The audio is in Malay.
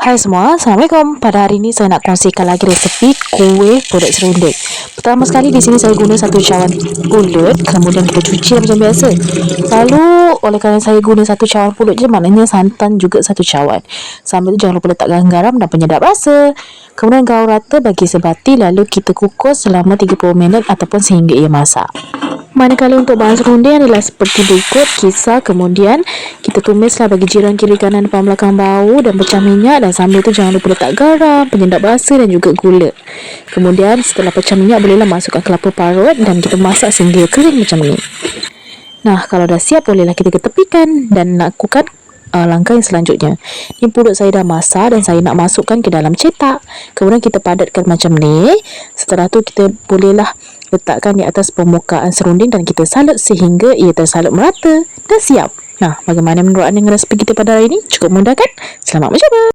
Hai semua, Assalamualaikum. Pada hari ini saya nak kongsikan lagi resepi kuih pulut serunding. Pertama sekali di sini saya guna satu cawan pulut, kemudian kita cuci macam biasa. Lalu oleh kerana saya guna satu cawan pulut je, maknanya santan juga satu cawan. Sambil tu jangan lupa letakkan garam dan penyedap rasa. Kemudian gaul rata bagi sebati, lalu kita kukus selama 30 minit ataupun sehingga ia masak. Manakala untuk bahan serunding adalah seperti berikut kisar, kemudian kita tumislah bagi jiran kiri kanan depan belakang bau dan pecah minyak, dan sambil tu jangan lupa letak garam, penyedap rasa dan juga gula. Kemudian setelah pecah minyak bolehlah masukkan kelapa parut dan kita masak sehingga kering macam ni. Nah, kalau dah siap bolehlah kita ketepikan dan lakukan langkah yang selanjutnya. Ni pulut saya dah masak dan saya nak masukkan ke dalam cetak. Kemudian kita padatkan macam ni. Setelah tu kita bolehlah letakkan di atas permukaan serunding dan kita salut sehingga ia tersalut merata. Dah siap. Nah, bagaimana menurut anda dengan resepi kita pada hari ini? Cukup mudah kan? Selamat mencoba.